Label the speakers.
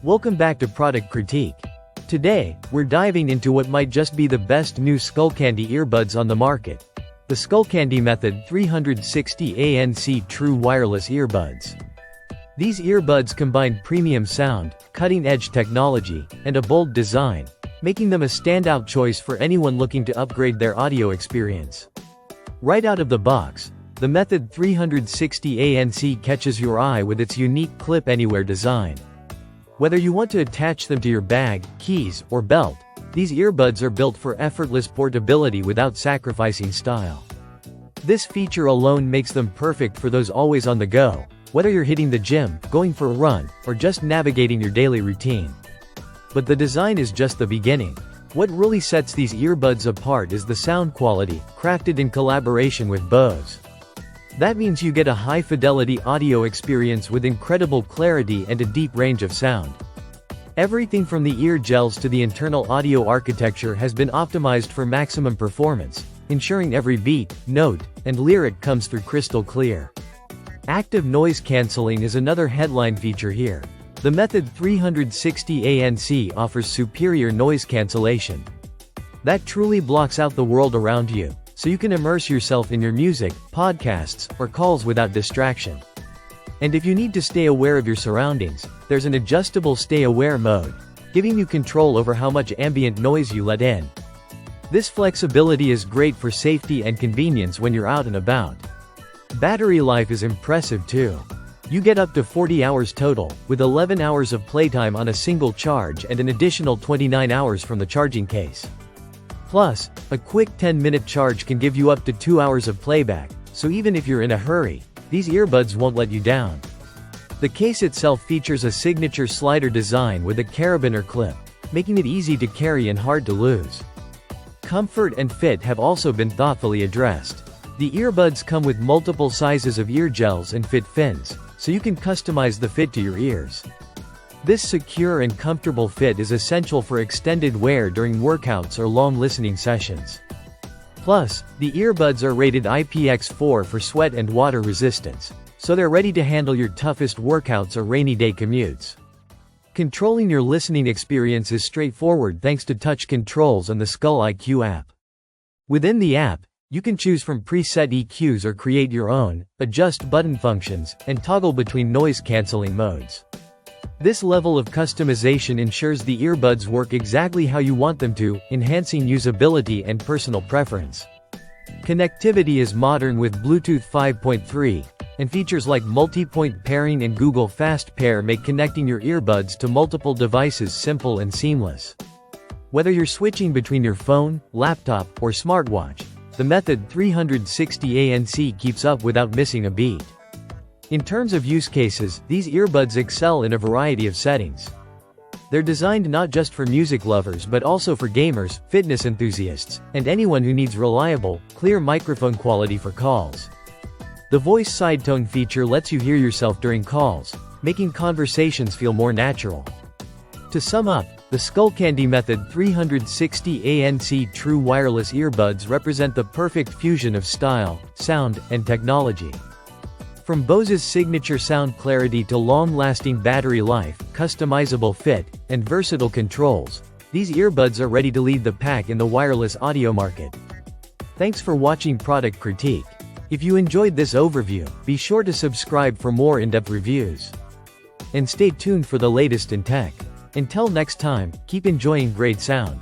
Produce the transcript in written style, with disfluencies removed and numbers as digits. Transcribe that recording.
Speaker 1: Welcome back to Product Critique. Today, we're diving into what might just be the best new Skullcandy earbuds on the market. The Skullcandy Method 360 ANC True Wireless Earbuds. These earbuds combine premium sound, cutting-edge technology, and a bold design, making them a standout choice for anyone looking to upgrade their audio experience. Right out of the box, the Method 360 ANC catches your eye with its unique clip anywhere design. Whether you want to attach them to your bag, keys, or belt, these earbuds are built for effortless portability without sacrificing style. This feature alone makes them perfect for those always on the go, whether you're hitting the gym, going for a run, or just navigating your daily routine. But the design is just the beginning. What really sets these earbuds apart is the sound quality, crafted in collaboration with Bose. That means you get a high-fidelity audio experience with incredible clarity and a deep range of sound. Everything from the ear gels to the internal audio architecture has been optimized for maximum performance, ensuring every beat, note, and lyric comes through crystal clear. Active noise cancelling is another headline feature here. The Method 360 ANC offers superior noise cancellation. That truly blocks out the world around you, so you can immerse yourself in your music, podcasts, or calls without distraction. And if you need to stay aware of your surroundings, there's an adjustable stay aware mode, giving you control over how much ambient noise you let in. This flexibility is great for safety and convenience when you're out and about. Battery life is impressive too. You get up to 40 hours total, with 11 hours of playtime on a single charge and an additional 29 hours from the charging case. Plus, a quick 10-minute charge can give you up to 2 hours of playback, so even if you're in a hurry, these earbuds won't let you down. The case itself features a signature slider design with a carabiner clip, making it easy to carry and hard to lose. Comfort and fit have also been thoughtfully addressed. The earbuds come with multiple sizes of ear gels and fit fins, so you can customize the fit to your ears. This secure and comfortable fit is essential for extended wear during workouts or long listening sessions. Plus, the earbuds are rated IPX4 for sweat and water resistance, so they're ready to handle your toughest workouts or rainy day commutes. Controlling your listening experience is straightforward thanks to touch controls on the Skull IQ app. Within the app, you can choose from preset EQs or create your own, adjust button functions, and toggle between noise-canceling modes. This level of customization ensures the earbuds work exactly how you want them to, enhancing usability and personal preference. Connectivity is modern with Bluetooth 5.3, and features like multi-point pairing and Google Fast Pair make connecting your earbuds to multiple devices simple and seamless. Whether you're switching between your phone, laptop, or smartwatch, the Method 360 ANC keeps up without missing a beat. In terms of use cases, these earbuds excel in a variety of settings. They're designed not just for music lovers but also for gamers, fitness enthusiasts, and anyone who needs reliable, clear microphone quality for calls. The voice sidetone feature lets you hear yourself during calls, making conversations feel more natural. To sum up, the Skullcandy Method 360 ANC True Wireless Earbuds represent the perfect fusion of style, sound, and technology. From Bose's signature sound clarity to long-lasting battery life, customizable fit, and versatile controls, these earbuds are ready to lead the pack in the wireless audio market. Thanks for watching Product Critique. If you enjoyed this overview, be sure to subscribe for more in-depth reviews. And stay tuned for the latest in tech. Until next time, keep enjoying great sound.